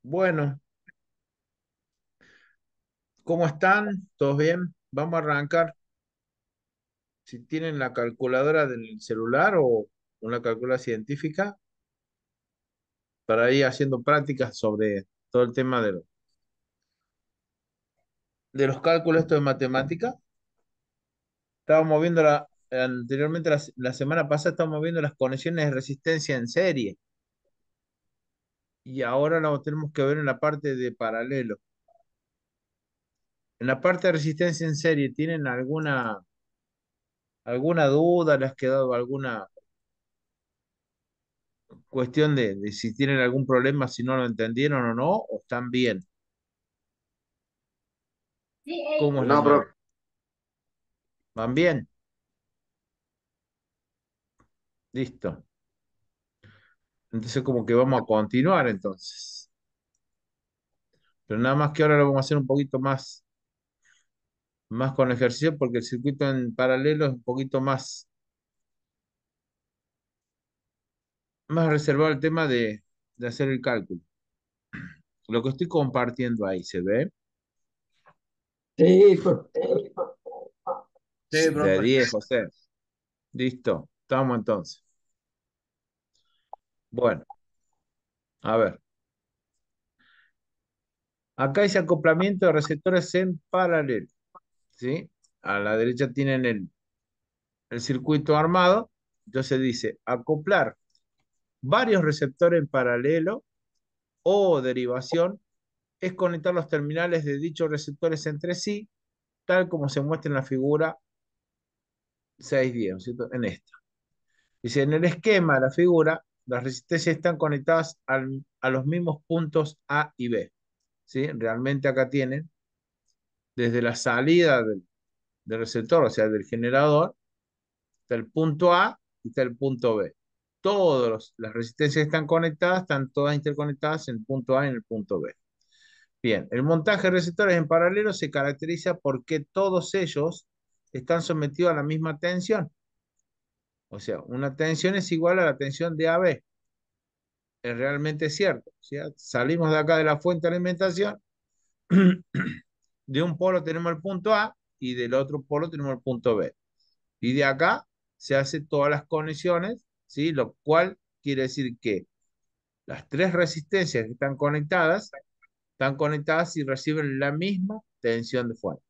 Bueno, ¿cómo están? ¿Todos bien? Vamos a arrancar. Si tienen la calculadora del celular o una calculadora científica, para ir haciendo prácticas sobre todo el tema de los cálculos esto de matemática. Estábamos viendo anteriormente, la semana pasada, estábamos viendo las conexiones de resistencia en serie y ahora lo tenemos que ver en la parte de paralelo. En la parte de resistencia en serie, ¿tienen alguna duda? ¿Les ha quedado alguna cuestión de si tienen algún problema, si no lo entendieron o no, o están bien? ¿Cómo es la No, mano? pero ¿Van bien? Listo. Entonces como que vamos a continuar entonces. Pero nada más que ahora lo vamos a hacer un poquito más con ejercicio porque el circuito en paralelo es un poquito más reservado al tema de hacer el cálculo. Lo que estoy compartiendo ahí, ¿se ve? sí, sí, De profe. 10, José. Listo. Estamos entonces. Bueno, a ver. Acá dice acoplamiento de receptores en paralelo. ¿Sí? A la derecha tienen el circuito armado. Entonces dice acoplar varios receptores en paralelo o derivación es conectar los terminales de dichos receptores entre sí, tal como se muestra en la figura 6.10, ¿no es cierto? En esta. Dice, en el esquema de la figura, las resistencias están conectadas a los mismos puntos A y B. ¿Sí? Realmente acá tienen, desde la salida del receptor, o sea, del generador, está el punto A y está el punto B. Todas las resistencias que están conectadas, están todas interconectadas en el punto A y en el punto B. Bien, el montaje de receptores en paralelo se caracteriza porque todos ellos están sometidos a la misma tensión. O sea, una tensión es igual a la tensión de AB. Es realmente cierto. O sea, salimos de acá de la fuente de alimentación, de un polo tenemos el punto A y del otro polo tenemos el punto B. Y de acá se hacen todas las conexiones, ¿sí? Lo cual quiere decir que las tres resistencias que están conectadas y reciben la misma tensión de fuente,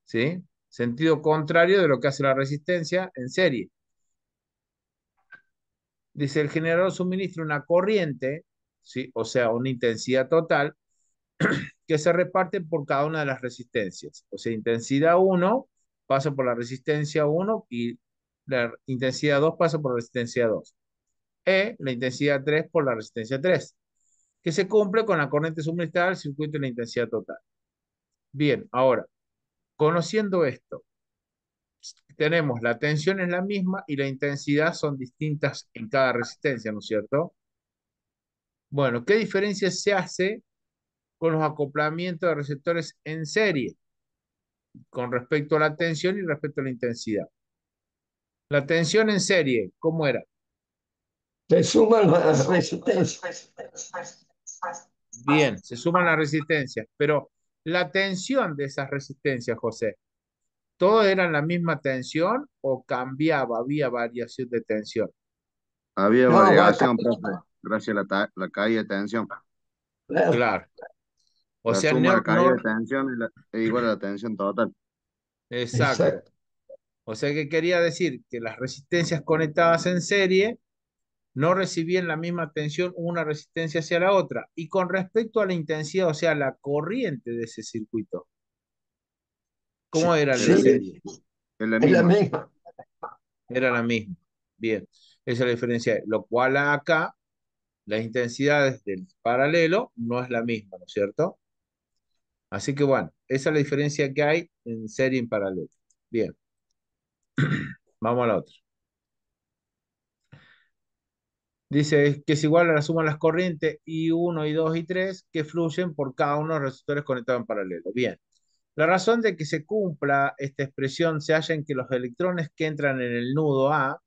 ¿sí? Sentido contrario de lo que hace la resistencia en serie. Dice, el generador suministra una corriente, ¿sí? O sea, una intensidad total que se reparte por cada una de las resistencias. O sea, intensidad uno pasa por la resistencia uno y la intensidad 2 pasa por la resistencia 2. La intensidad 3 por la resistencia 3, que se cumple con la corriente suministrada al circuito de la intensidad total. Bien, ahora, conociendo esto, tenemos la tensión es la misma y la intensidad son distintas en cada resistencia, ¿no es cierto? Bueno, ¿qué diferencia se hace con los acoplamientos de receptores en serie con respecto a la tensión y respecto a la intensidad? La tensión en serie, ¿cómo era? Se suman las resistencias. Bien, se suman las resistencias, pero la tensión de esas resistencias, José, ¿todos eran la misma tensión o cambiaba, había variación de tensión? Había No, variación, profe, gracias a la caída de tensión. Claro. claro. O La sea, suma de no, la caída de tensión es igual a la tensión total. exacto. Exacto. O sea que quería decir que las resistencias conectadas en serie no recibían la misma tensión una resistencia hacia la otra. Y con respecto a la intensidad, o sea, la corriente de ese circuito, ¿cómo Sí, era el de sí, serie? es la Es la misma. misma. Era la misma. Bien, esa es la diferencia. Lo cual acá, las intensidades del paralelo no es la misma, ¿no es cierto? Así que bueno, esa es la diferencia que hay en serie y en paralelo. Bien, vamos a la otra. Dice que es igual a la suma de las corrientes I1, I2 y 3 que fluyen por cada uno de los resistores conectados en paralelo. Bien, la razón de que se cumpla esta expresión se halla en que los electrones que entran en el nudo A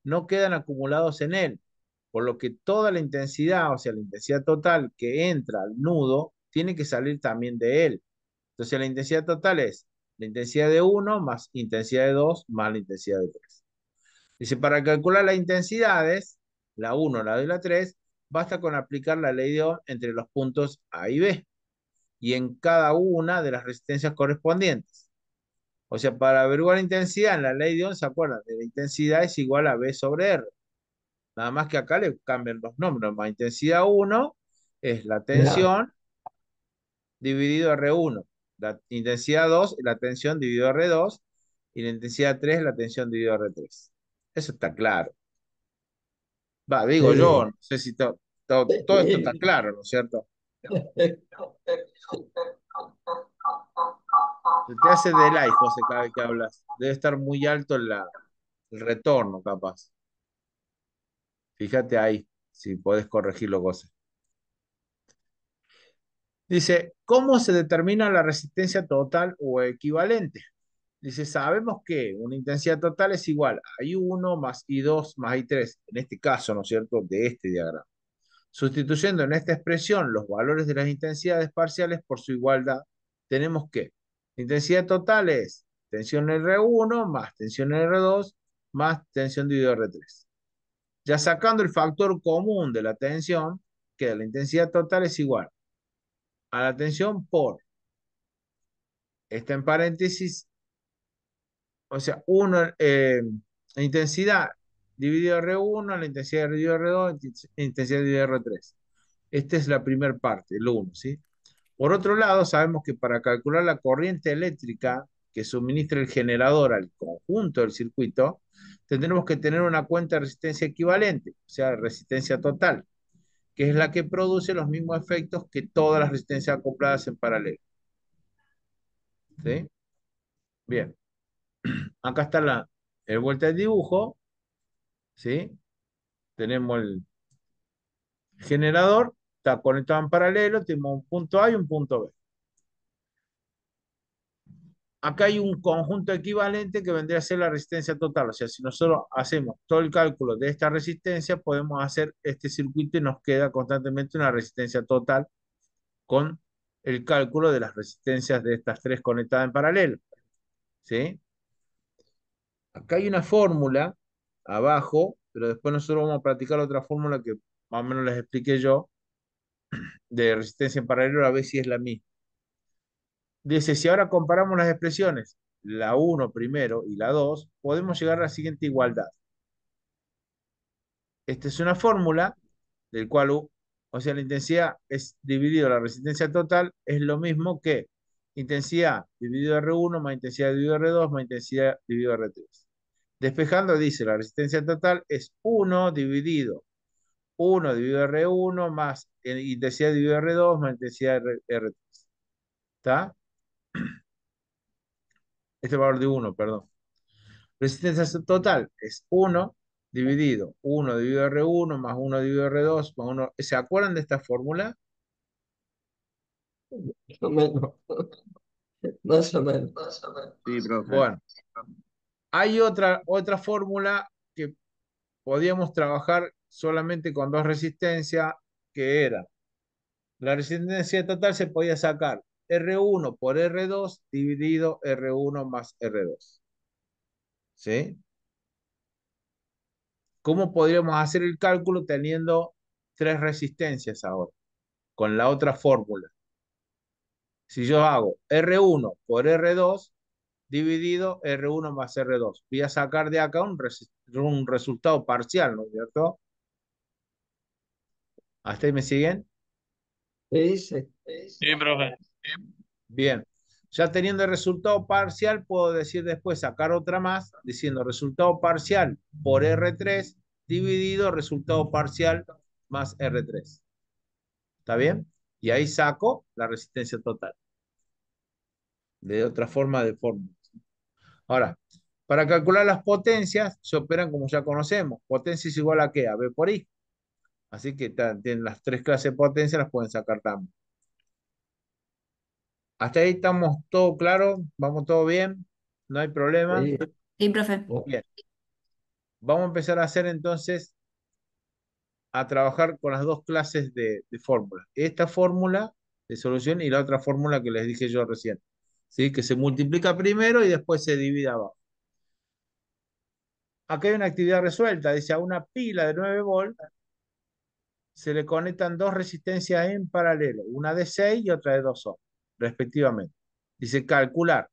no quedan acumulados en él, por lo que toda la intensidad, o sea, la intensidad total que entra al nudo, tiene que salir también de él. Entonces la intensidad total es la intensidad de 1 más intensidad de 2 más la intensidad de 3. Dice, para calcular las intensidades, la 1, la 2 y la 3, basta con aplicar la ley de Ohm entre los puntos A y B y en cada una de las resistencias correspondientes. O sea, para averiguar la intensidad en la ley de Ohm, ¿se acuerdan? De la intensidad es igual a B sobre R. Nada más que acá le cambian los nombres. Más intensidad 1 es la Ya, tensión dividido R1. La intensidad 2 es la tensión dividido R2. Y la intensidad 3 es la tensión dividido R3. Eso está claro. Va, digo yo, sí. no sé si todo esto está claro, ¿no es cierto? Se te hace delay, José, cada vez que hablas. Debe estar muy alto el retorno, capaz. Fíjate ahí, si podés corregirlo, José. Dice, ¿cómo se determina la resistencia total o equivalente? Dice, sabemos que una intensidad total es igual a I1 más I2 más I3, en este caso, ¿no es cierto?, de este diagrama. Sustituyendo en esta expresión los valores de las intensidades parciales por su igualdad, tenemos que la intensidad total es tensión R1 más tensión R2 más tensión dividido R3. Ya sacando el factor común de la tensión, queda la intensidad total es igual a la tensión por, está en paréntesis, o sea, la intensidad dividido R1, la intensidad dividido R2, intensidad dividido R3. Esta es la primera parte, el 1, ¿sí? Por otro lado, sabemos que para calcular la corriente eléctrica que suministra el generador al conjunto del circuito, tendremos que tener una cuenta de resistencia equivalente, o sea, resistencia total, que es la que produce los mismos efectos que todas las resistencias acopladas en paralelo. ¿Sí? Bien, acá está el vuelta del dibujo, ¿sí? Tenemos el generador, está conectado en paralelo, tenemos un punto A y un punto B. Acá hay un conjunto equivalente que vendría a ser la resistencia total. O sea, si nosotros hacemos todo el cálculo de esta resistencia, podemos hacer este circuito y nos queda constantemente una resistencia total con el cálculo de las resistencias de estas tres conectadas en paralelo. ¿Sí? Acá hay una fórmula abajo, pero después nosotros vamos a practicar otra fórmula que más o menos les expliqué yo, de resistencia en paralelo, a ver si es la misma. Dice, si ahora comparamos las expresiones, la 1 primero y la 2, podemos llegar a la siguiente igualdad. Esta es una fórmula del cual, o sea, la intensidad es dividido la resistencia total, es lo mismo que intensidad dividido R1 más intensidad dividido R2 más intensidad dividido R3. Despejando dice, la resistencia total es 1 dividido R1 más intensidad dividido R2 más intensidad R3. ¿Está? Este valor de 1, perdón. Resistencia total es 1 dividido R1 más 1 dividido R2 más 1. ¿Se acuerdan de esta fórmula? más o menos, más o menos. Sí, profe. Bueno, hay otra fórmula que podíamos trabajar solamente con dos resistencias, que era la resistencia total se podía sacar R1 por R2 dividido R1 más R2. ¿Sí? ¿Cómo podríamos hacer el cálculo teniendo tres resistencias ahora? Con la otra fórmula. Si yo hago R1 por R2 dividido R1 más R2, voy a sacar de acá un resultado parcial, ¿no es cierto? ¿Hasta ahí me siguen? Sí, sí. Sí, profe. Bien. Ya teniendo el resultado parcial, puedo decir después sacar otra más, diciendo resultado parcial por R3 dividido resultado parcial más R3. ¿Está bien? Y ahí saco la resistencia total. De otra forma de fórmula. Ahora, para calcular las potencias, se operan como ya conocemos. Potencia es igual a ¿qué? A B por I. Así que tienen las tres clases de potencia, las pueden sacar también. Hasta ahí estamos todo claro, vamos todo bien, no hay problema. Sí. Sí, profe. Bien, vamos a empezar a hacer entonces a trabajar con las dos clases de fórmulas. Esta fórmula de solución y la otra fórmula que les dije yo recién. ¿Sí? Que se multiplica primero y después se divide abajo. Acá hay una actividad resuelta. Dice, a una pila de 9 volts se le conectan dos resistencias en paralelo, una de 6 y otra de 2 ohms, respectivamente. Dice, calcular.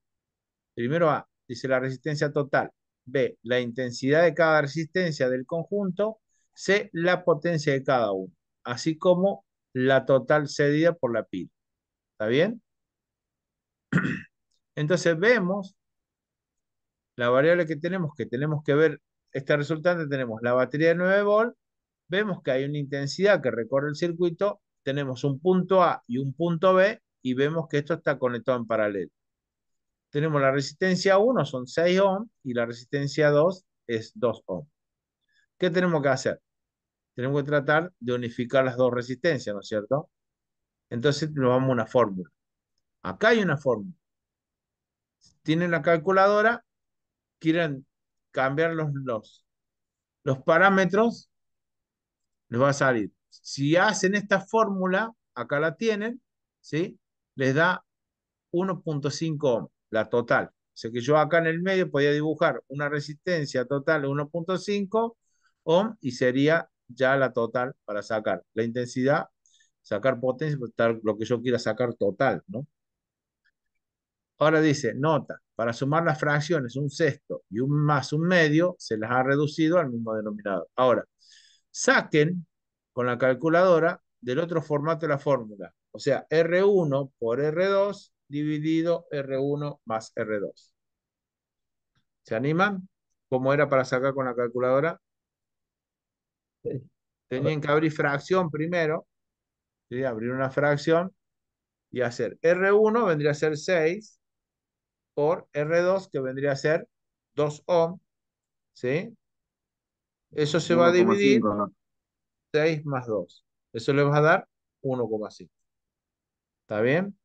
Primero A, dice la resistencia total. B, la intensidad de cada resistencia del conjunto. C, la potencia de cada uno, así como la total cedida por la pila. ¿Está bien? Entonces vemos la variable que tenemos que ver, esta resultante, tenemos la batería de 9 volts, vemos que hay una intensidad que recorre el circuito, tenemos un punto A y un punto B, y vemos que esto está conectado en paralelo. Tenemos la resistencia 1, son 6 ohms, y la resistencia 2 es 2 ohms. ¿Qué tenemos que hacer? Tenemos que tratar de unificar las dos resistencias, ¿no es cierto? Entonces nos vamos a una fórmula. Acá hay una fórmula. Tienen la calculadora, quieren cambiar los parámetros, les va a salir. Si hacen esta fórmula, acá la tienen, ¿sí? Les da 1.5 ohms, la total. O sea que yo acá en el medio podía dibujar una resistencia total de 1.5 ohms y sería ya la total para sacar la intensidad, sacar potencia, lo que yo quiera sacar total, ¿no? Ahora dice, nota, para sumar las fracciones, un sexto y un más un medio, se las ha reducido al mismo denominador. Ahora, saquen con la calculadora del otro formato de la fórmula. O sea, R1 por R2 dividido R1 más R2. ¿Se animan? ¿Cómo era para sacar con la calculadora? Sí. A ver, Tenían que abrir fracción primero, ¿sí? Abrir una fracción y hacer R1 vendría a ser 6 por R2, que vendría a ser 2 ohms, ¿sí? Eso se va a Uno coma dividir cinco, ¿no? 6 más 2. Eso le va a dar 1,5. ¿Está bien?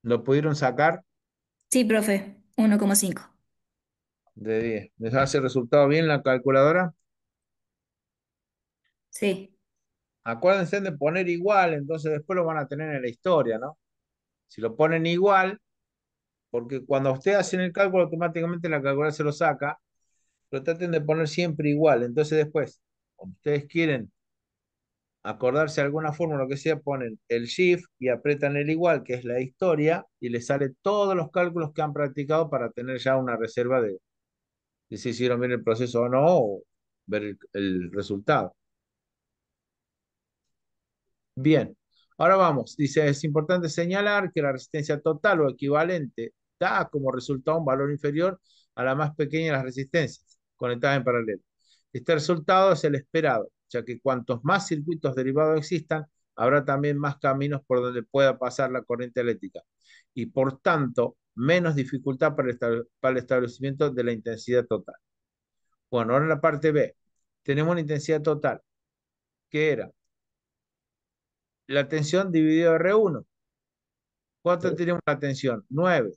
¿Lo pudieron sacar Sí, profe, 1,5. de 10? ¿Les hace el resultado bien la calculadora? Sí. Acuérdense de poner igual, entonces después lo van a tener en la historia, ¿no? Si lo ponen igual, porque cuando ustedes hacen el cálculo, automáticamente la calculadora se lo saca, pero traten de poner siempre igual. Entonces después, cuando ustedes quieren acordarse de alguna forma, lo que sea, ponen el shift y apretan el igual, que es la historia, y les sale todos los cálculos que han practicado para tener ya una reserva de si hicieron bien el proceso o no, o ver el resultado. Bien, ahora vamos. Dice, es importante señalar que la resistencia total o equivalente da como resultado un valor inferior a la más pequeña de las resistencias conectadas en paralelo. Este resultado es el esperado, ya que cuantos más circuitos derivados existan, habrá también más caminos por donde pueda pasar la corriente eléctrica y por tanto menos dificultad para el establecimiento de la intensidad total. Bueno, ahora en la parte B tenemos la intensidad total, que era la tensión dividido R1. ¿Cuánto sí, tenemos la tensión? 9.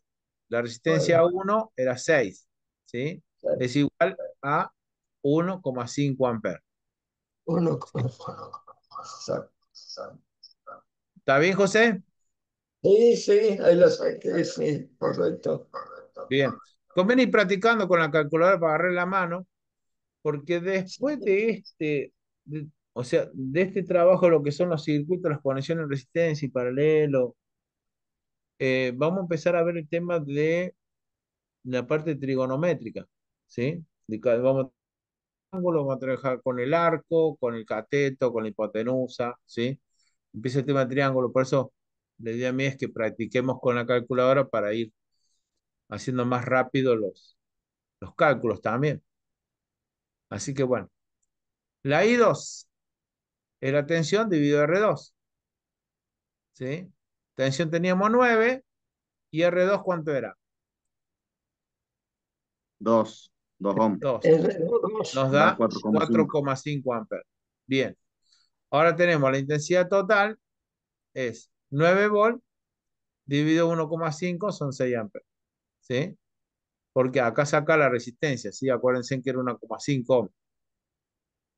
La resistencia 9. 1 era 6. ¿Sí? Sí. Es igual a 1,5 amperes. 1,5. Exacto. ¿Está bien, José? Sí, sí, ahí lo saqué, sí, correcto. Bien. Conviene ir practicando con la calculadora para agarrar la mano, porque después de o sea, de este trabajo, lo que son los circuitos, las conexiones de resistencia y paralelo, vamos a empezar a ver el tema de la parte trigonométrica, ¿sí? Vamos vamos a trabajar con el arco, con el cateto, con la hipotenusa, ¿sí? Empieza el tema de triángulo, por eso la idea mía es que practiquemos con la calculadora para ir haciendo más rápido los cálculos también. Así que bueno, la I2 es la tensión dividido R2, ¿sí? Tensión teníamos 9 y R2 ¿cuánto era? Dos ohms. 2. R2. Nos Da da 4,5. 4,5 amperes. Bien, ahora tenemos la intensidad total, es 9 volts dividido 1,5 son 6 amperes, ¿sí? Porque acá saca la resistencia, ¿sí? Acuérdense que era 1,5 ohms.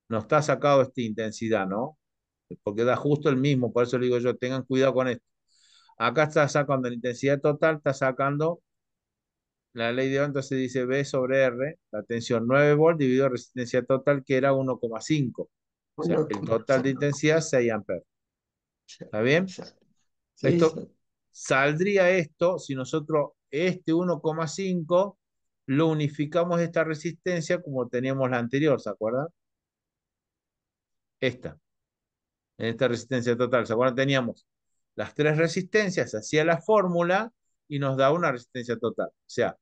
No está sacado esta intensidad, ¿no? Porque da justo el mismo, por eso le digo yo, tengan cuidado con esto. Acá está sacando la intensidad total, está sacando la ley de Ohm, entonces dice B sobre R, la tensión 9 volts dividido resistencia total, que era 1,5. O sea, Uno el coma total de cinco. intensidad 6 amperes. ¿Está bien? Sí, Esto sí. saldría esto si nosotros este 1,5 lo unificamos esta resistencia como teníamos la anterior, ¿se acuerdan? Esta, en esta resistencia total. ¿Se acuerdan? Teníamos las tres resistencias, hacía la fórmula y nos da una resistencia total. O sea,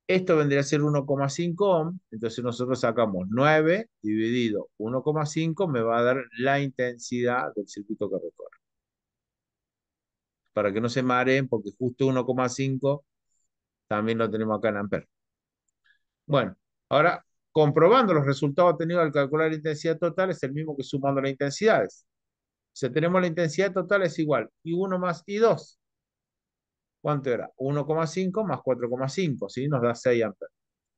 esto vendría a ser 1,5 ohm, entonces nosotros sacamos 9 dividido 1,5 me va a dar la intensidad del circuito que recorre. Para que no se mareen, porque justo 1,5 también lo tenemos acá en amperes. Bueno, ahora comprobando los resultados obtenidos al calcular la intensidad total es el mismo que sumando las intensidades. Si tenemos la intensidad total es igual, I1 más I2. ¿Cuánto era? 1,5 más 4,5, ¿sí? Nos da 6 amperes.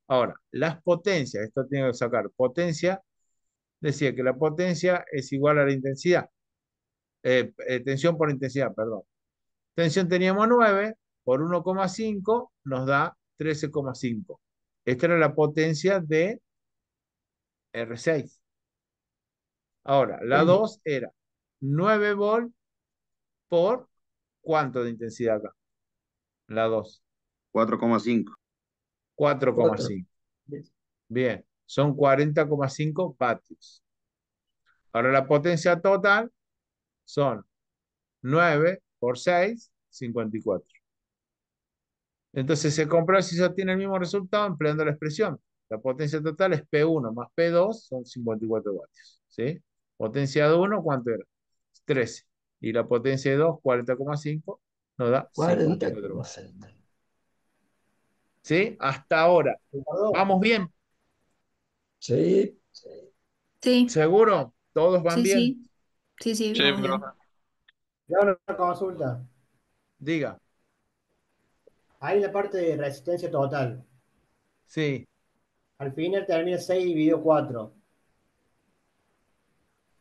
Ahora, las potencias, esto tiene que sacar potencia, decía que la potencia es igual a la intensidad, tensión por intensidad, perdón. Tensión teníamos 9 por 1,5 nos da 13,5. Esta era la potencia de R6. Ahora, la Sí. 2 era 9 volt por ¿cuánto de intensidad acá? La 2, 4,5. 4. 4,5. Bien, son 40,5 vatios. Ahora la potencia total son 9 por 6, 54. Entonces se comprueba si se obtiene el mismo resultado empleando la expresión. La potencia total es P1 más P2, son 54 vatios. ¿Sí? Potencia de 1, ¿cuánto era? 13. Y la potencia de 2, 40,5, nos da 54 vatios. 40,6. ¿Sí? Hasta ahora. Ricardo, ¿Vamos bien? Sí, Sí, ¿Seguro? ¿Todos van sí, bien? sí. Sí, sí, Sí, vamos profe. bien. yo hago una consulta. Diga. Ahí en la parte de resistencia total, Sí, al final termina 6 dividido 4.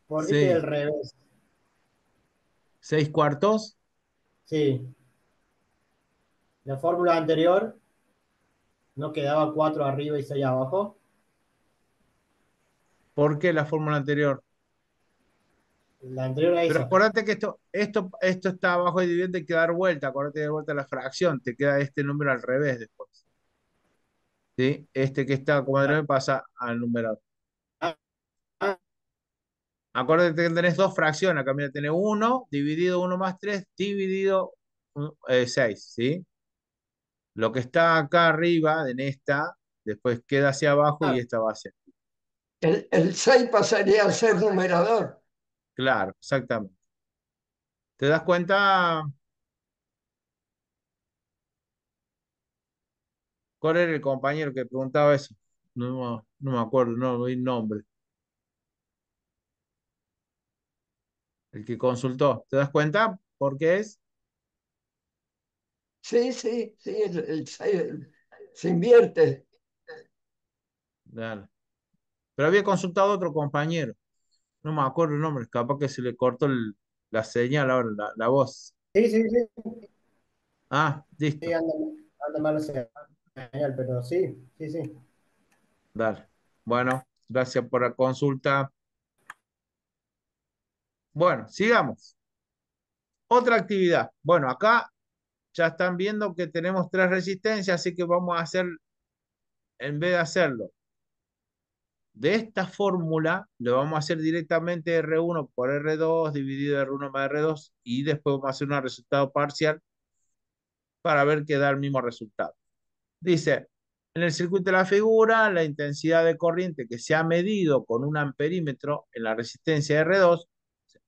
¿Por qué queda al sí. revés? 6 cuartos. Sí, la fórmula anterior no quedaba 4 arriba y 6 abajo. ¿Por qué la fórmula anterior? La anterior a Pero esa. acuérdate que esto está abajo y dividido, hay que dar vuelta. Acuérdate de dar vuelta la fracción. Te queda este número al revés después. ¿Sí? Este que está como Ah, debe pasa al numerador. ah, ah, Acuérdate que tenés dos fracciones. Acá mira, tenés 1 dividido 1 más 3 dividido 6. ¿Sí? Lo que está acá arriba en esta, después queda hacia abajo y ah, esta va hacia. el 6 pasaría a ser numerador. Claro, exactamente. ¿Te das cuenta cuál era el compañero que preguntaba eso? No me acuerdo, no doy nombre. El que consultó. ¿Te das cuenta por qué es? Sí, sí, sí, el 6 se invierte. Dale. Pero había consultado a otro compañero. No me acuerdo el nombre. Capaz que se le cortó la señal ahora, la voz. sí, sí, sí, Ah, sí, listo. anda mal la señal, pero sí, sí, sí. Dale. Bueno, gracias por la consulta. Bueno, sigamos. Otra actividad. Bueno, acá ya están viendo que tenemos tres resistencias, así que vamos a hacer, en vez de hacerlo de esta fórmula, lo vamos a hacer directamente R1 por R2 dividido R1 más R2 y después vamos a hacer un resultado parcial para ver qué da el mismo resultado. Dice, en el circuito de la figura, la intensidad de corriente que se ha medido con un amperímetro en la resistencia R2,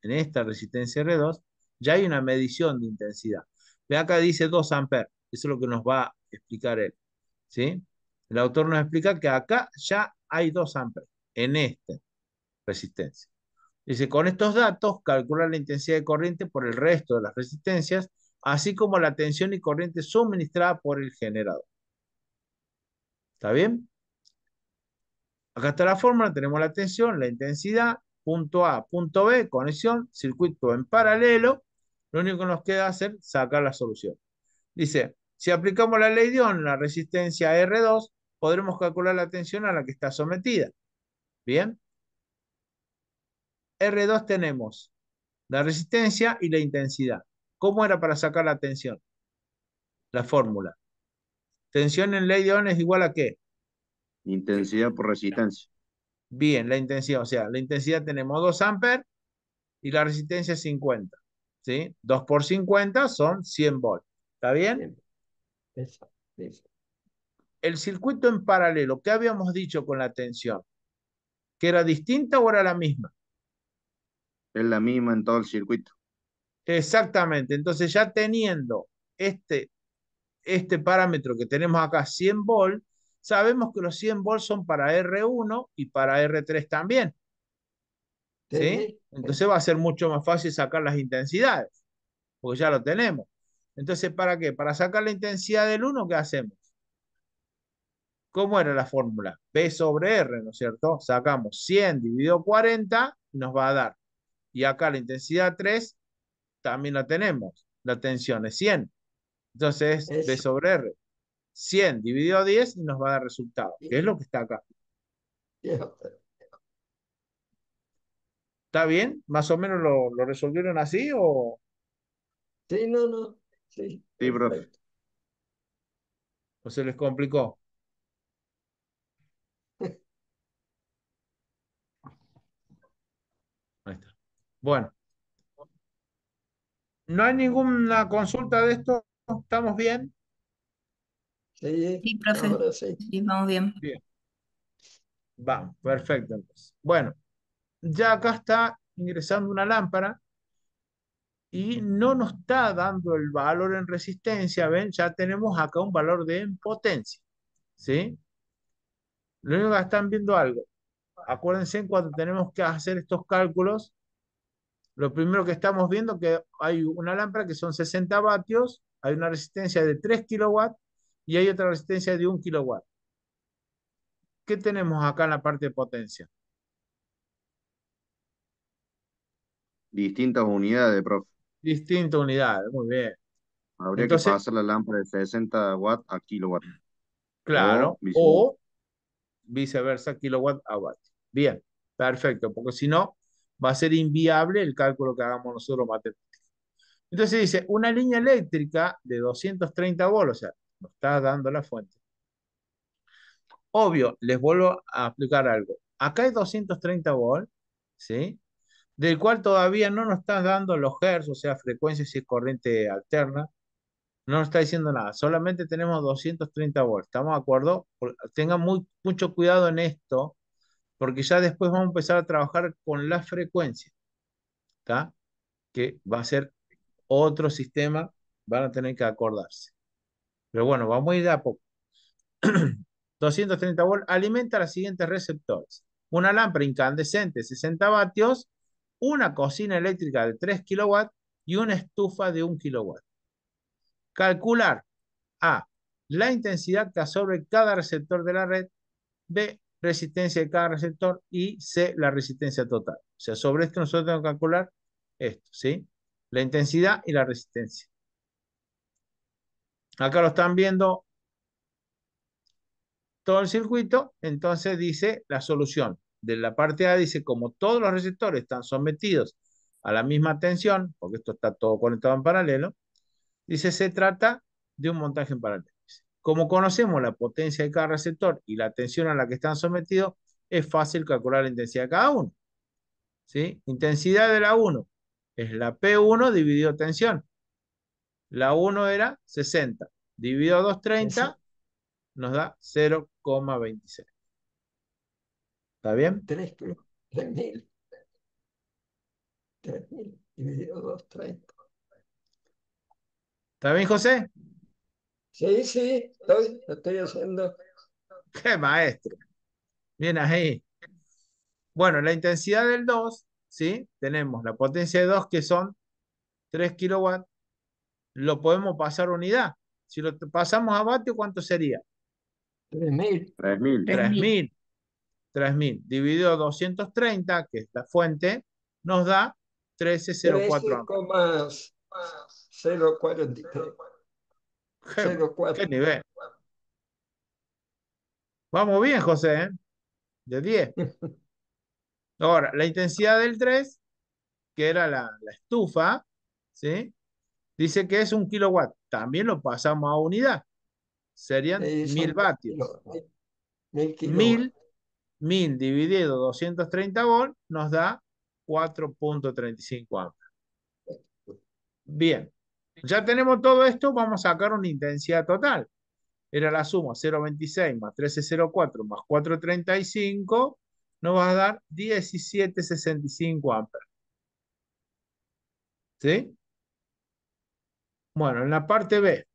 en esta resistencia R2, ya hay una medición de intensidad. Ve acá dice 2 amperes, eso es lo que nos va a explicar él. ¿Sí? El autor nos explica que acá ya hay 2 amperes en esta resistencia. Dice, con estos datos, calcula la intensidad de corriente por el resto de las resistencias, así como la tensión y corriente suministrada por el generador. ¿Está bien? Acá está la fórmula, tenemos la tensión, la intensidad, punto A, punto B, conexión, circuito en paralelo. Lo único que nos queda hacer es sacar la solución. Dice, si aplicamos la ley de Ohm, la resistencia R2, podremos calcular la tensión a la que está sometida. Bien. R2 tenemos la resistencia y la intensidad. ¿Cómo era para sacar la tensión? La fórmula. Tensión en ley de Ohm es igual a ¿qué? Intensidad por resistencia. Bien, la intensidad. O sea, la intensidad tenemos 2 amperes y la resistencia es 50. ¿Sí? 2 por 50 son 100 volts. ¿Está bien? Bien. Eso. El circuito en paralelo, ¿qué habíamos dicho con la tensión? ¿Que era distinta o era la misma? Es la misma en todo el circuito. Exactamente. Entonces ya teniendo este parámetro que tenemos acá, 100 volts, sabemos que los 100 volts son para R1 y para R3 también. ¿Sí? Sí, Entonces va a ser mucho más fácil sacar las intensidades, porque ya lo tenemos. Entonces, ¿para qué? Para sacar la intensidad del 1, ¿qué hacemos? ¿Cómo era la fórmula? B sobre R, ¿no es cierto? Sacamos 100 dividido 40 y nos va a dar. Y acá la intensidad 3 también la tenemos. La tensión es 100. Entonces, B eso. sobre R. 100 dividido 10 y nos va a dar resultado, que es lo que está acá. Bien. ¿Está bien? ¿Más o menos lo resolvieron así o Sí, no. Sí, Sí, profe. perfecto. se les complicó? Ahí está. Bueno, ¿no hay ninguna consulta de esto? ¿Estamos bien? Sí, Sí, profe. ahora sí. Sí, vamos bien. Bien. Vamos, perfecto entonces. Bueno, ya acá está ingresando una lámpara y no nos está dando el valor en resistencia. ¿Ven? Ya tenemos acá un valor de en potencia. ¿Sí? Lo único que están viendo algo. Acuérdense cuando tenemos que hacer estos cálculos, lo primero que estamos viendo es que hay una lámpara que son 60 vatios, hay una resistencia de 3 kilowatts y hay otra resistencia de 1 kilowatt. ¿Qué tenemos acá en la parte de potencia? Distintas unidades, profe. Distintas unidades, muy bien. Habría que Entonces, pasar la lámpara de 60 watts a kilowatt. O claro, viceversa. o viceversa, kilowatt a watt. Bien, perfecto, porque si no, va a ser inviable el cálculo que hagamos nosotros matemáticos. Entonces dice, una línea eléctrica de 230 volts, o sea, nos está dando la fuente. Obvio, les vuelvo a explicar algo. Acá hay 230 volts, ¿sí? Del cual todavía no nos está dando los hertz, o sea, frecuencia y corriente alterna. No nos está diciendo nada. Solamente tenemos 230 volts. ¿Estamos de acuerdo? Tengan mucho cuidado en esto, porque ya después vamos a empezar a trabajar con la frecuencia, ¿está? Que va a ser otro sistema, van a tener que acordarse. Pero bueno, vamos a ir de a poco. 230 volts alimenta los siguientes receptores. Una lámpara incandescente 60 vatios, una cocina eléctrica de 3 kilowatts y una estufa de 1 kilowatt. Calcular A, la intensidad que absorbe cada receptor de la red, B, resistencia de cada receptor y C, la resistencia total. O sea, sobre esto nosotros tenemos que calcular esto, ¿sí? La intensidad y la resistencia. Acá lo están viendo todo el circuito, entonces dice la solución. De la parte A dice, como todos los receptores están sometidos a la misma tensión, porque esto está todo conectado en paralelo, dice, se trata de un montaje en paralelo. Como conocemos la potencia de cada receptor y la tensión a la que están sometidos, es fácil calcular la intensidad de cada uno. ¿Sí? Intensidad de la 1 es la P1 dividido tensión. La 1 era 60, dividido 230 Eso. nos da 0,26. ¿Está bien? 3.000. 3.000 dividido 230. ¿Está bien, José? Sí, lo estoy haciendo. ¡Qué maestro! Bien ahí. Bueno, la intensidad del 2, ¿sí? Tenemos la potencia de 2 que son 3 kilowatts. Lo podemos pasar a unidad. Si lo pasamos a vatio, ¿cuánto sería? 3.000. 3000. 3000. 3.000 dividido 230, que es la fuente, nos da 13,04 amperes. 13,043. Qué, qué 04. nivel. Vamos bien, José, ¿eh? De 10. Ahora, la intensidad del 3, que era la estufa, ¿sí? Dice que es 1 kilowatt. También lo pasamos a unidad. Serían Y 1000 son vatios. 1000 kilowatts. 1000 dividido 230 volt nos da 4,35 amperes. Bien. Ya tenemos todo esto, vamos a sacar una intensidad total. Era la suma 0,26 más 13,04 más 4,35, nos va a dar 17,65 amperes. ¿Sí? Bueno, en la parte B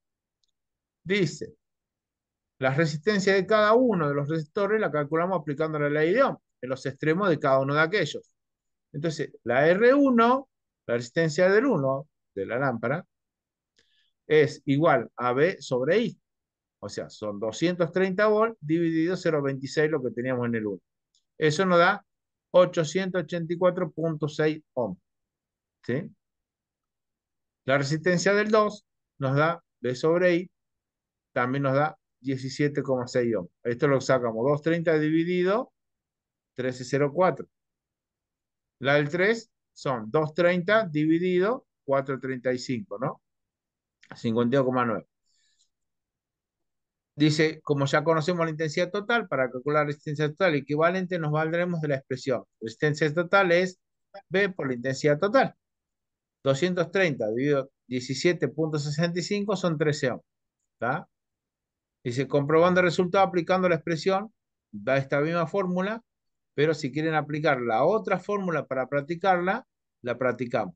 dice, la resistencia de cada uno de los resistores la calculamos aplicando la ley de Ohm en los extremos de cada uno de aquellos. Entonces, la R1, la resistencia del 1 de la lámpara, es igual a B sobre I. O sea, son 230 volts dividido 0,26 lo que teníamos en el 1. Eso nos da 884,6 ohms. ¿Sí? La resistencia del 2 nos da B sobre I, también nos da 17,6 ohms. Esto lo sacamos 230 dividido 13,04. La del 3 son 230 dividido 435, ¿no? 52,9. Dice, como ya conocemos la intensidad total, para calcular la resistencia total equivalente nos valdremos de la expresión. Resistencia total es B por la intensidad total. 230 dividido 17,65 son 13 ohms. ¿Tá? Dice, comprobando el resultado aplicando la expresión, da esta misma fórmula, pero si quieren aplicar la otra fórmula para practicarla, la practicamos.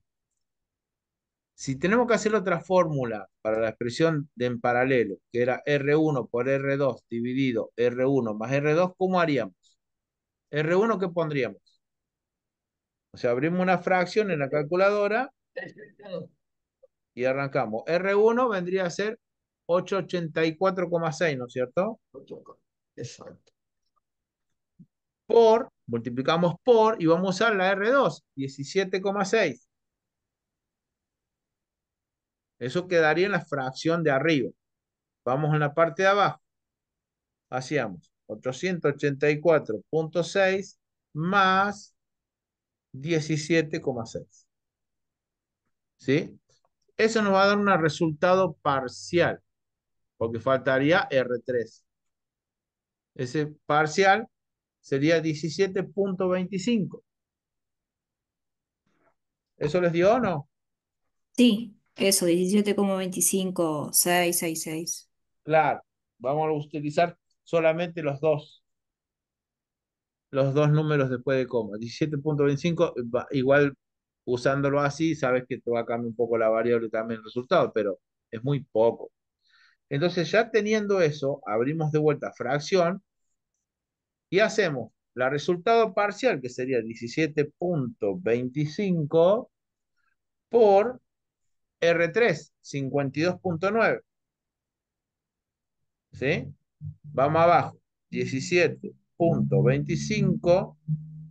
Si tenemos que hacer otra fórmula para la expresión de en paralelo, que era R1 por R2 dividido R1 más R2, ¿cómo haríamos? R1, ¿qué pondríamos? O sea, abrimos una fracción en la calculadora y arrancamos. R1 vendría a ser 884,6, ¿no es cierto? Exacto. Multiplicamos por y vamos a usar la R2, 17,6. Eso quedaría en la fracción de arriba. Vamos en la parte de abajo. Hacíamos 884,6 más 17,6. ¿Sí? Eso nos va a dar un resultado parcial, porque faltaría R3. Ese parcial sería 17,25. ¿Eso les dio o no? Sí, eso, 17,25666. Claro, vamos a utilizar solamente los dos números después de coma. 17,25, igual usándolo así, sabes que te va a cambiar un poco la variable también el resultado, pero es muy poco. Entonces, ya teniendo eso, abrimos de vuelta fracción y hacemos la resultado parcial, que sería 17,25 por R3, 52,9. ¿Sí? Vamos abajo. 17,25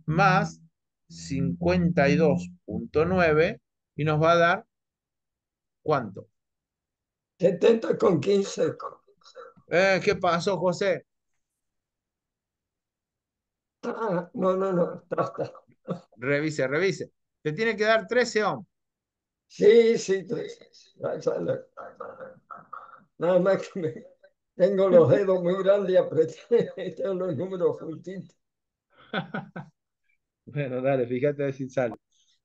más 52,9 y nos va a dar ¿cuánto? 70,15. ¿Qué pasó, José? No, no, no. Está. Revise, revise. Te tiene que dar 13 ohms. Sí, sí. Nada más que tengo los dedos muy grandes y apreté. Tengo los números juntitos. Bueno, dale, fíjate a ver si sale.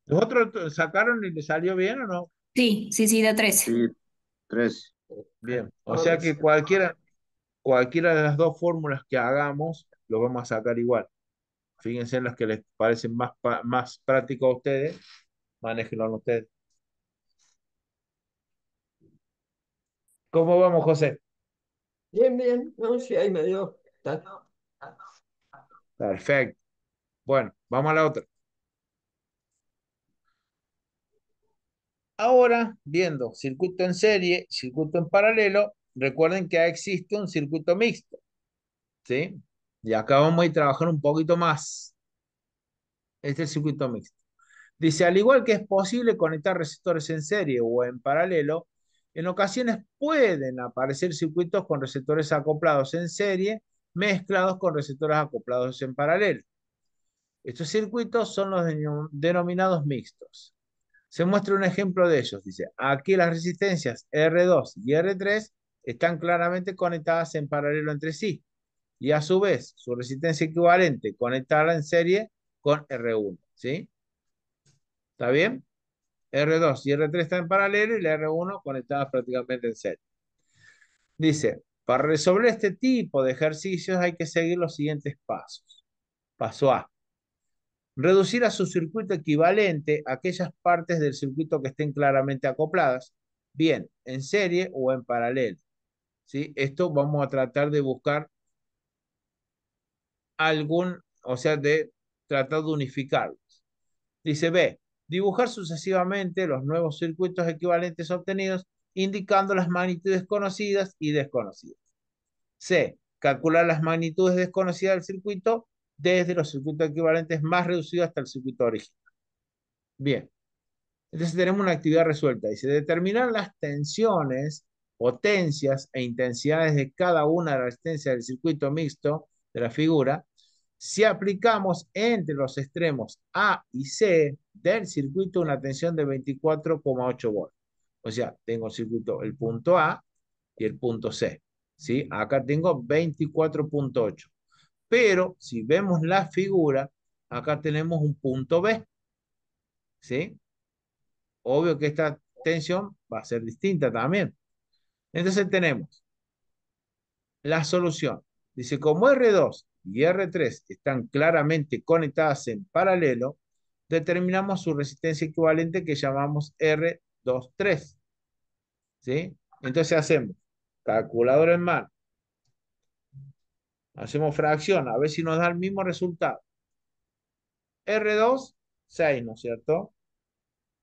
¿Los otros sacaron y le salió bien o no? Sí, sí, sí, da 13. Sí, 3. Bien. O Ahora sea sí. que cualquiera de las dos fórmulas que hagamos, lo vamos a sacar igual. Fíjense en las que les parecen más prácticos a ustedes, manéjenlo ustedes. ¿Cómo vamos, José? Bien, bien. No, sí, ahí me dio. Perfecto. Bueno, vamos a la otra. Ahora, viendo circuito en serie, circuito en paralelo, recuerden que existe un circuito mixto, ¿sí? Y acá vamos a ir a trabajar un poquito más. Este es el circuito mixto. Dice, al igual que es posible conectar receptores en serie o en paralelo, en ocasiones pueden aparecer circuitos con receptores acoplados en serie mezclados con receptores acoplados en paralelo. Estos circuitos son los denominados mixtos. Se muestra un ejemplo de ellos. Dice, aquí las resistencias R2 y R3 están claramente conectadas en paralelo entre sí y a su vez su resistencia equivalente conectada en serie con R1. ¿Sí? ¿Está bien? R2 y R3 están en paralelo y la R1 conectadas prácticamente en serie. Dice, para resolver este tipo de ejercicios hay que seguir los siguientes pasos. Paso A. Reducir a su circuito equivalente aquellas partes del circuito que estén claramente acopladas, bien en serie o en paralelo. ¿Sí? Esto vamos a tratar de buscar o sea, de tratar de unificarlos. Dice B, dibujar sucesivamente los nuevos circuitos equivalentes obtenidos, indicando las magnitudes conocidas y desconocidas. C, calcular las magnitudes desconocidas del circuito desde los circuitos equivalentes más reducidos hasta el circuito original. Bien, entonces tenemos una actividad resuelta. Dice, determinar las tensiones, potencias e intensidades de cada una de las resistencias del circuito mixto de la figura si aplicamos entre los extremos A y C del circuito una tensión de 24,8 volts. O sea, tengo el circuito, el punto A y el punto C. ¿Sí? Acá tengo 24,8. Pero si vemos la figura, acá tenemos un punto B. ¿Sí? Obvio que esta tensión va a ser distinta también. Entonces tenemos la solución. Dice, como R2 y R3 están claramente conectadas en paralelo, determinamos su resistencia equivalente que llamamos R23. ¿Sí? Entonces hacemos calculadora en mano, hacemos fracción, a ver si nos da el mismo resultado. R2, 6, ¿no es cierto?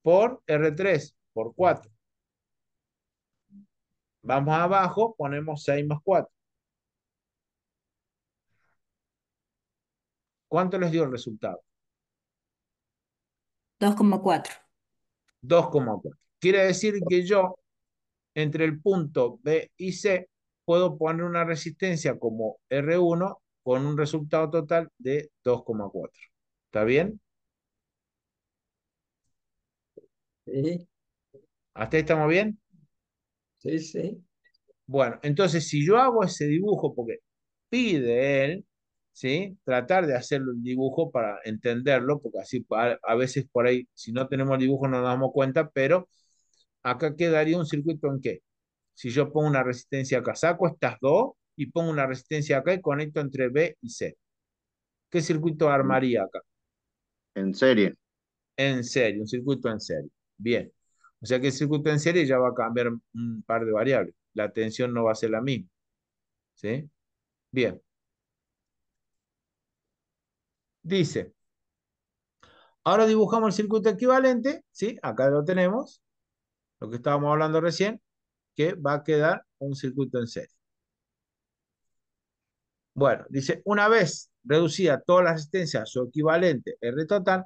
Por R3, por 4. Vamos abajo, ponemos 6 más 4. ¿Cuánto les dio el resultado? 2,4. 2,4. Quiere decir que yo, entre el punto B y C, puedo poner una resistencia como R1 con un resultado total de 2,4. ¿Está bien? Sí, ¿Hasta ahí estamos bien? sí, sí. Bueno, entonces si yo hago ese dibujo, porque pide él, ¿sí? Tratar de hacerlo el dibujo para entenderlo, porque así a veces por ahí, si no tenemos el dibujo no nos damos cuenta, pero acá quedaría un circuito en qué. Si yo pongo una resistencia acá, saco estas dos y pongo una resistencia acá y conecto entre B y C. ¿Qué circuito armaría acá? En serie. En serie, un circuito en serie. Bien. O sea que el circuito en serie ya va a cambiar un par de variables. La tensión no va a ser la misma. ¿Sí? Bien. Dice, ahora dibujamos el circuito equivalente. ¿Sí? Acá lo tenemos. Lo que estábamos hablando recién, que va a quedar un circuito en serie. Bueno, dice, una vez reducida toda la resistencia a su equivalente R total,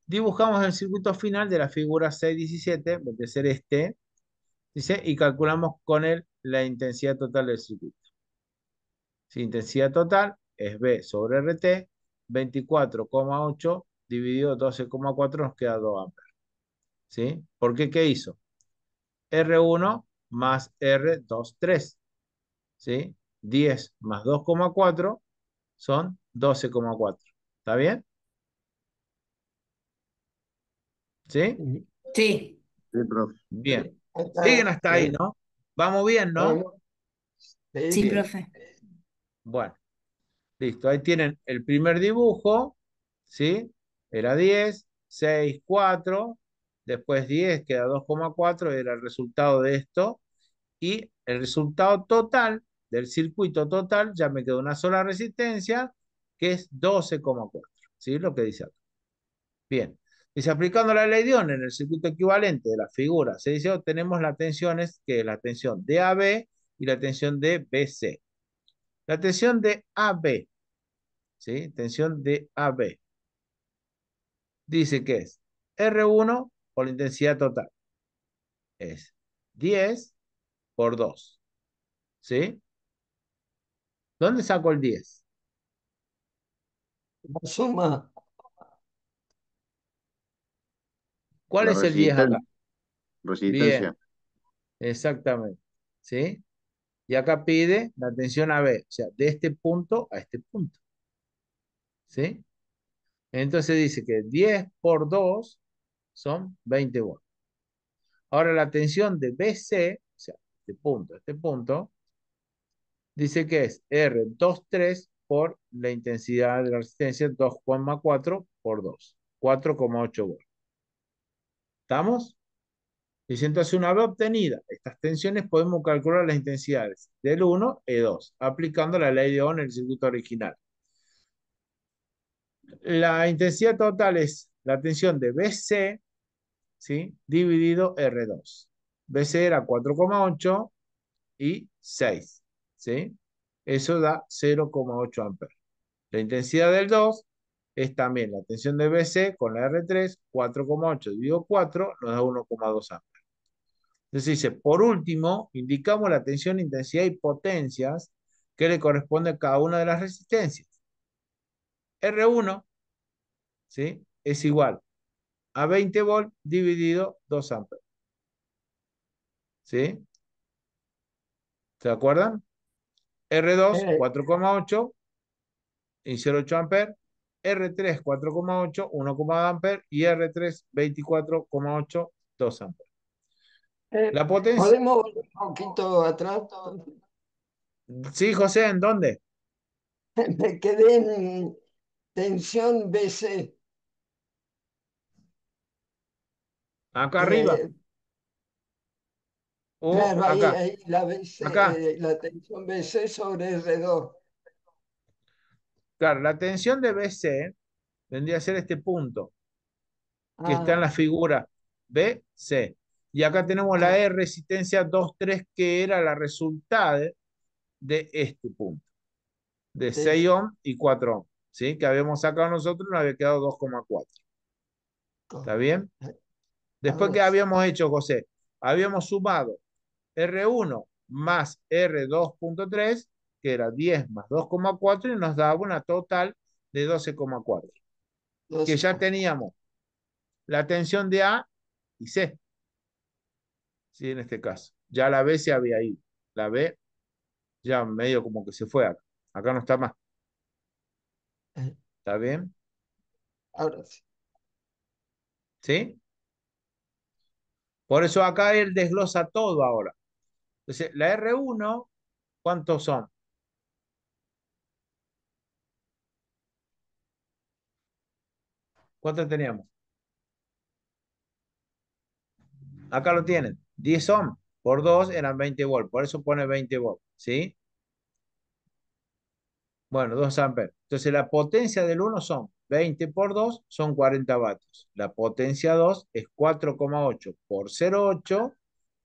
dibujamos el circuito final de la figura 617, de ser este, dice, y calculamos con él la intensidad total del circuito. Si intensidad total es B sobre RT, 24,8 dividido 12,4 nos queda 2 amperes. ¿Sí? ¿Por qué? ¿Qué hizo? R1 más R23. ¿Sí? 10 más 2,4 son 12,4. ¿Está bien? ¿Sí? Sí, Sí, profe. Bien. Ahí Siguen está. hasta ahí, ¿no? Vamos bien, ¿no? Vamos. Sí, sí, bien. profe. Bueno, listo. Ahí tienen el primer dibujo, ¿sí? Era 10, 6, 4. Después 10 queda 2,4, era el resultado de esto. Y el resultado total del circuito total, ya me quedó una sola resistencia, que es 12,4. ¿Sí? Lo que dice acá. Bien. Dice, aplicando la ley de Ohm en el circuito equivalente de la figura, se dice, obtenemos las tensiones, que es la tensión de AB y la tensión de BC. La tensión de AB ¿sí? Tensión de AB. Dice que es R1 por la intensidad total. Es 10 por 2. ¿Sí? ¿Dónde saco el 10? La suma. ¿Cuál La es el 10 acá? resistencia. Bien, exactamente. ¿Sí? Y acá pide la tensión AB, o sea, de este punto a este punto. ¿Sí? Entonces dice que 10 por 2 son 20 volts. Ahora la tensión de BC, o sea, este punto, dice que es R23 por la intensidad de la resistencia, 2,4 por 2, 4,8 volts. ¿Estamos? Y si entonces una vez obtenida estas tensiones, podemos calcular las intensidades del 1 y 2, aplicando la ley de Ohm en el circuito original. La intensidad total es la tensión de BC, ¿sí? Dividido R2. BC era 4,8 y 6, ¿sí? Eso da 0,8 amperes. La intensidad del 2 es también la tensión de BC con la R3, 4,8 dividido 4 nos da 1,2 amperes. Entonces dice, por último, indicamos la tensión, intensidad y potencias que le corresponde a cada una de las resistencias. R1, ¿sí? Es igual a 20 volt dividido 2 amperes. ¿Sí? ¿Se acuerdan? R2, Eh, 4,8 y 0,8 amperes. R3, 4,8, 1,2 amperes. Y R3, 24,8, 2 amperes. La potencia. ¿Podemos volver un poquito atrás? Sí, José, ¿en dónde? Me quedé en tensión BC. Acá arriba. Eh, O claro, acá. ahí la BC, Acá. la tensión BC sobre R2. Claro, la tensión de BC vendría a ser este punto que está en la Ah, figura BC. Y acá tenemos la ah, E resistencia 2,3 que era la resultado de este punto, de de 6 esto. ohm y 4 ohm, ¿sí? Que habíamos sacado nosotros, nos había quedado 2,4. ¿Está bien? Después, Ahora ¿qué sí. habíamos hecho, José? Habíamos sumado R1 más R2,3, que era 10 más 2,4, y nos daba una total de 12,4. Que 12. ya teníamos la tensión de A y C, ¿sí? En este caso. Ya la B se había ido. La B ya medio como que se fue acá. Acá no está más. ¿Está bien? Ahora sí. ¿Sí? Por eso acá él desglosa todo ahora. Entonces, la R1, ¿cuántos son? ¿Cuántos teníamos? Acá lo tienen. 10 ohm por 2 eran 20 volts. Por eso pone 20 volts. ¿Sí? Bueno, 2 amperes. Entonces, la potencia del 1 son 20 por 2, son 40 vatios. La potencia 2 es 4,8 por 0,8,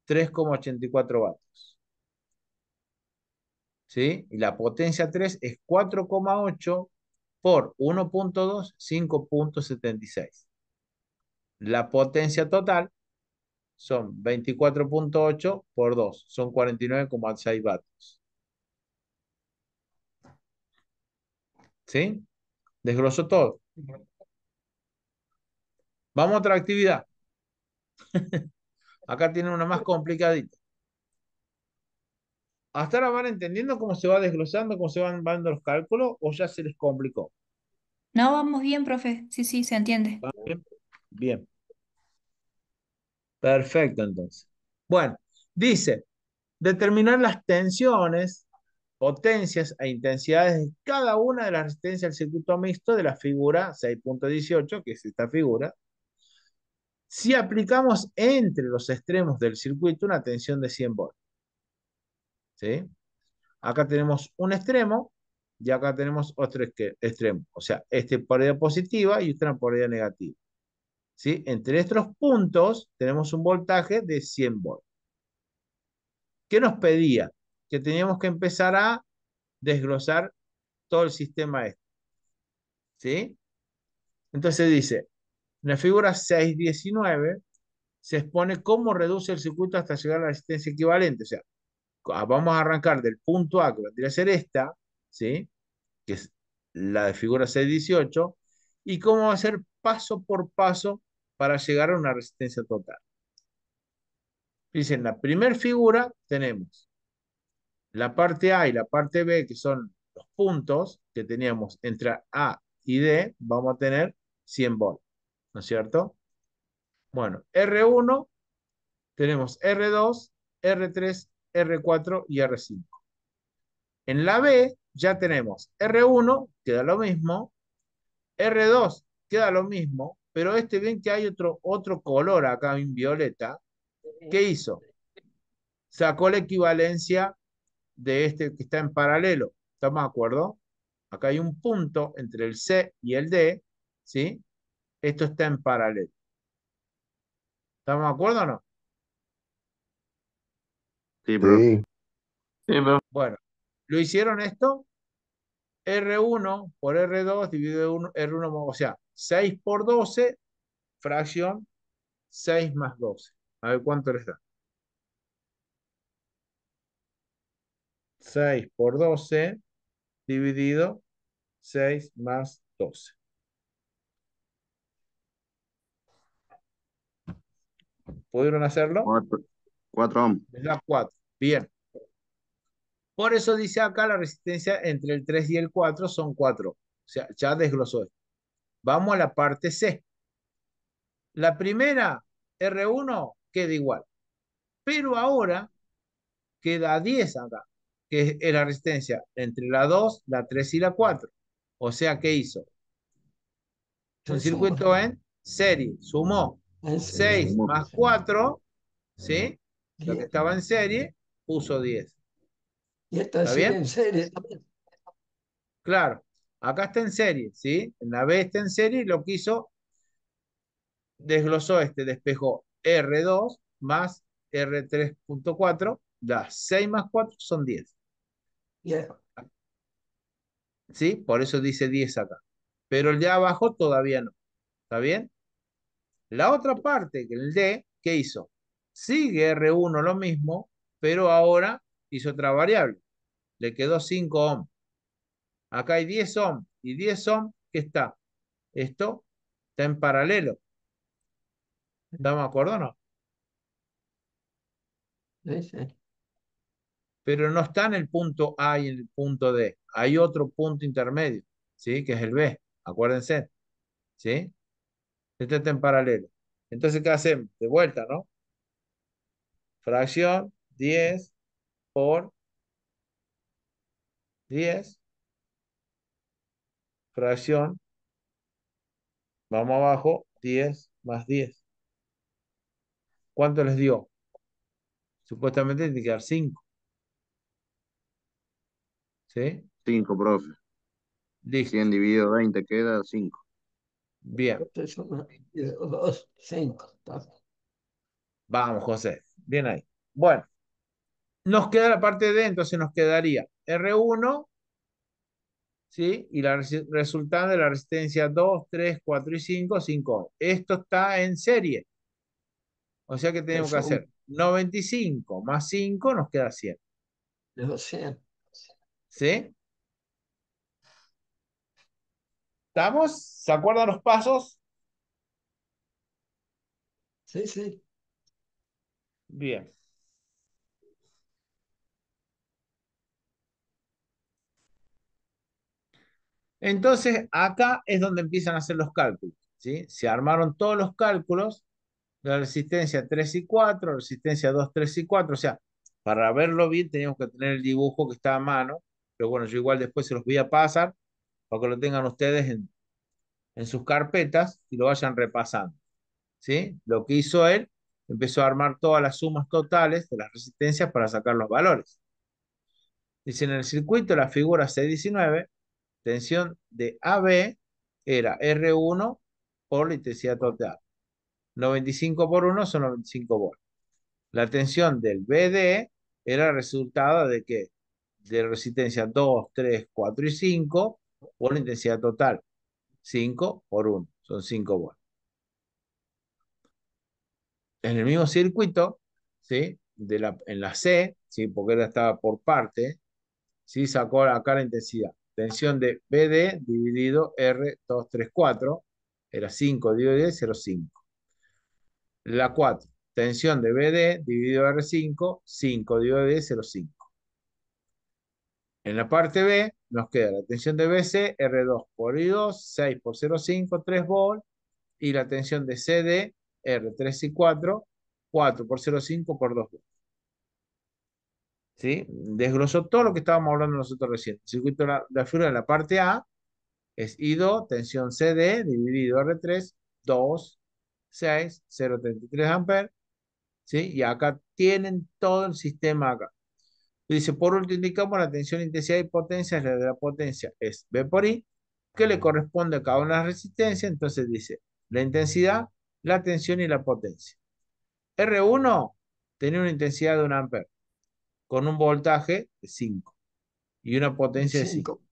3,84 vatios. ¿Sí? Y la potencia 3 es 4,8 por 1,2, 5,76. La potencia total son 24,8 por 2, son 49,6 vatios. ¿Sí? Desglosó todo. Vamos a otra actividad. Acá tiene una más complicadita. ¿Hasta ahora van entendiendo cómo se va desglosando, cómo se van dando los cálculos o ya se les complicó? No, vamos bien, profe. Sí, sí, se entiende. ¿Va bien? Bien. Perfecto, entonces. Bueno, dice, determinar las tensiones, potencias e intensidades de cada una de las resistencias del circuito mixto de la figura 6,18, que es esta figura, si aplicamos entre los extremos del circuito una tensión de 100 volts. ¿Sí? Acá tenemos un extremo y acá tenemos otro extremo. O sea, este polaridad positiva y esta polaridad negativa. ¿Sí? Entre estos puntos tenemos un voltaje de 100 volts. ¿Qué nos pedía? Que teníamos que empezar a desglosar todo el sistema este. ¿sí? Entonces dice, en la figura 6.19 se expone cómo reduce el circuito hasta llegar a la resistencia equivalente. O sea, vamos a arrancar del punto A, que vendría a ser esta, ¿sí? Que es la de figura 6.18, y cómo va a ser paso por paso para llegar a una resistencia total. Dice, en la primera figura tenemos la parte A y la parte B, que son los puntos que teníamos entre A y D, vamos a tener 100 volts, ¿no es cierto? Bueno, R1 tenemos R2, R3, R4 y R5. En la B ya tenemos R1, queda lo mismo, R2 queda lo mismo, pero ven que hay otro color acá en violeta. ¿Qué hizo? Sacó la equivalencia de este que está en paralelo. ¿Estamos de acuerdo? Acá hay un punto entre el C y el D, ¿sí? Esto está en paralelo. ¿Estamos de acuerdo o no? Sí, profe. Sí. Bueno, ¿lo hicieron esto? R1 por R2 dividido R1, o sea, 6 por 12, fracción 6 más 12. A ver cuánto les da. 6 por 12 dividido 6 más 12. ¿Pudieron hacerlo? 4 ohms. Les da 4. Bien. Por eso dice acá la resistencia entre el 3 y el 4 son 4. O sea, ya desglosó esto. Vamos a la parte C. La primera, R1, queda igual. Pero ahora queda 10 acá, que es la resistencia entre la 2, la 3 y la 4. O sea, ¿qué hizo? Un circuito en serie. Sumó 6 más 4, ¿sí? Lo que estaba en serie, puso 10. Y esta ¿Está sigue bien? en serie también. Claro. Acá está en serie, ¿sí? En la B está en serie y lo que hizo, desglosó despejó R2 más R3.4, da 6 más 4 son 10. Yeah. ¿Sí? Por eso dice 10 acá. Pero el de abajo todavía no. ¿Está bien? La otra parte, que el D, ¿qué hizo? Sigue R1 lo mismo, pero ahora hizo otra variable. Le quedó 5 ohms. Acá hay 10 ohms. Y 10 ohms, ¿qué está? Esto está en paralelo. ¿Estamos de acuerdo o no? Sí, sí. Pero no está en el punto A y en el punto D. Hay otro punto intermedio, ¿sí? Que es el B. Acuérdense, ¿sí? Este está en paralelo. Entonces, ¿qué hacemos? De vuelta, ¿no? Fracción 10 por 10. Fracción, vamos abajo, 10 más 10. ¿Cuánto les dio? Supuestamente tiene que dar 5. ¿Sí? 5, profe. Listo. 100 dividido 20 queda 5. Bien. Entonces son 2, 5. Vamos, José. Bien ahí. Bueno, nos queda la parte D, entonces nos quedaría R1, ¿sí? Y la resultante de la resistencia 2, 3, 4 y 5, 5. Esto está en serie. O sea que tenemos que hacer 95 más 5 nos queda 100. De 100. ¿Sí? ¿Estamos? ¿Se acuerdan los pasos? Sí, sí. Bien. Entonces, acá es donde empiezan a hacer los cálculos, ¿sí? Se armaron todos los cálculos de la resistencia 3 y 4, resistencia 2, 3 y 4. O sea, para verlo bien teníamos que tener el dibujo que está a mano, pero bueno, yo igual después se los voy a pasar para que lo tengan ustedes en sus carpetas y lo vayan repasando, ¿sí? Lo que hizo él, empezó a armar todas las sumas totales de las resistencias para sacar los valores. Dice, en el circuito, la figura C19, tensión de AB era R1 por la intensidad total. 95 por 1 son 95 volts. La tensión del BD era resultado de que de resistencia 2, 3, 4 y 5 por la intensidad total. 5 por 1, son 5 volts. En el mismo circuito, ¿sí? En la C, ¿sí? Porque él estaba por parte, ¿sí? Sacó acá la intensidad. Tensión de BD dividido R234, era 5 dividido 10, 0,5. La 4, tensión de BD dividido R5, 5 dividido 10, 0,5. En la parte B nos queda la tensión de BC, R2 por I2, 6 por 0,5, 3 volts, y la tensión de CD, R3 y 4, 4 por 0,5 por 2 volts. ¿Sí? Desglosó todo lo que estábamos hablando nosotros recién. El circuito de figura en la parte A es I2, tensión CD, dividido R3, 2, 6, 0,33 amperes. ¿Sí? Y acá tienen todo el sistema acá. Dice, por último, indicamos la tensión, intensidad y potencia. La de la potencia es B por I, que le corresponde a cada una de las resistencias. Entonces dice, la intensidad, la tensión y la potencia. R1 tenía una intensidad de 1 ampere, con un voltaje de 5 y una potencia de 5.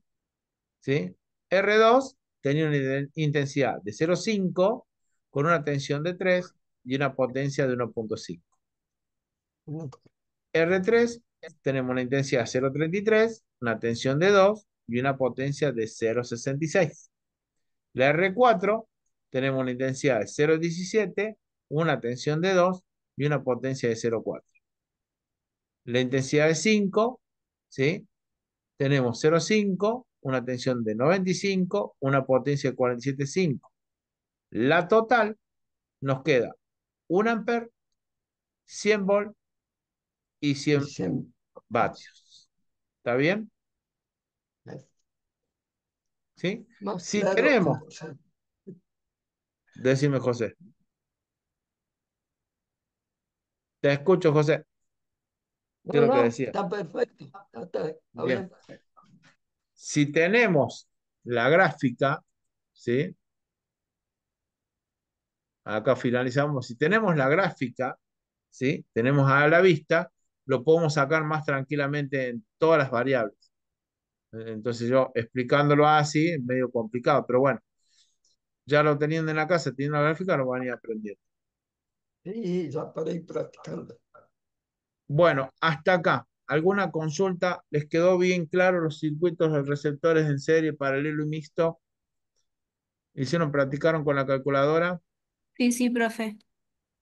¿Sí? R2 tenía una intensidad de 0,5 con una tensión de 3 y una potencia de 1,5. R3 tenemos una intensidad de 0,33, una tensión de 2 y una potencia de 0,66. La R4 tenemos una intensidad de 0,17, una tensión de 2 y una potencia de 0,4. La intensidad de 5, ¿sí? Tenemos 0,5, una tensión de 95, una potencia de 47,5. La total nos queda 1 amper, 100 volt y 100 vatios. ¿Está bien? ¿Sí? Si tenemos, decime, José. Te escucho, José. ¿Qué es lo que decía? Está perfecto. Está Bien. bien. Si tenemos la gráfica, ¿sí? Acá finalizamos. Si tenemos la gráfica, ¿sí? Tenemos a la vista, lo podemos sacar más tranquilamente en todas las variables. Entonces yo explicándolo así es medio complicado, pero bueno, ya lo teniendo en la casa, teniendo la gráfica, lo van a ir aprendiendo. Sí, ya para ir practicando. Bueno, hasta acá. ¿Alguna consulta? ¿Les quedó bien claro los circuitos de receptores en serie, paralelo y mixto? ¿Hicieron, practicaron con la calculadora? Sí, sí, profe.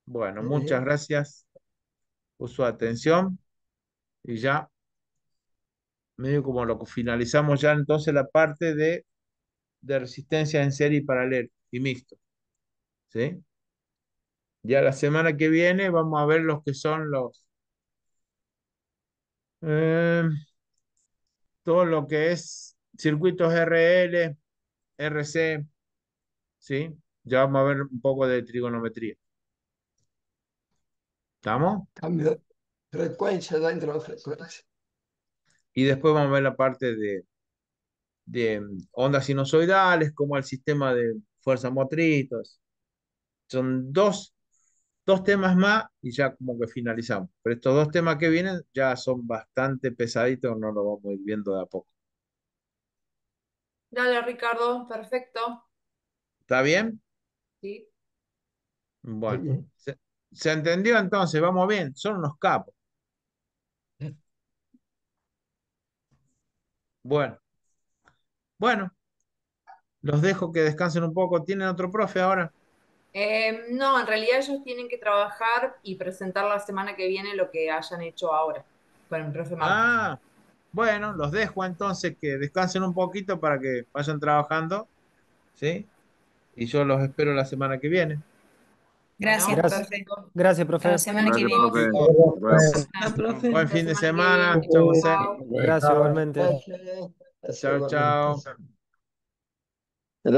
Bueno, muchas gracias por su atención y ya medio como lo que finalizamos ya entonces la parte de resistencia en serie y paralelo y mixto. ¿Sí? Ya la semana que viene vamos a ver los que son eh, todo lo que es circuitos RL, RC, ¿sí? Ya vamos a ver un poco de trigonometría. ¿Estamos? Cambio de frecuencia dentro de frecuencia. Y después vamos a ver la parte de ondas sinusoidales, como el sistema de fuerza motriz. Todo eso. Son dos temas más y ya como que finalizamos. Pero estos dos temas que vienen ya son bastante pesaditos, no lo vamos a ir viendo de a poco. Dale, Ricardo, perfecto. ¿Está bien? Sí. Bueno, Bien. ¿se entendió entonces? Vamos bien, son unos capos. Bueno, bueno, los dejo que descansen un poco. ¿Tienen otro profe ahora? No, en realidad ellos tienen que trabajar y presentar la semana que viene lo que hayan hecho ahora con el profe Marcos. Ah, bueno, los dejo entonces que descansen un poquito para que vayan trabajando, ¿sí? Y yo los espero la semana que viene. Gracias, Bueno, Gracias. perfecto. Gracias, Hasta la profe. semana que Gracias, viene. profe. Ah, profe. Buen fin de la semana que semana. viene. Chau, José. Chao. Gracias igualmente. Gracias. Chao, chao.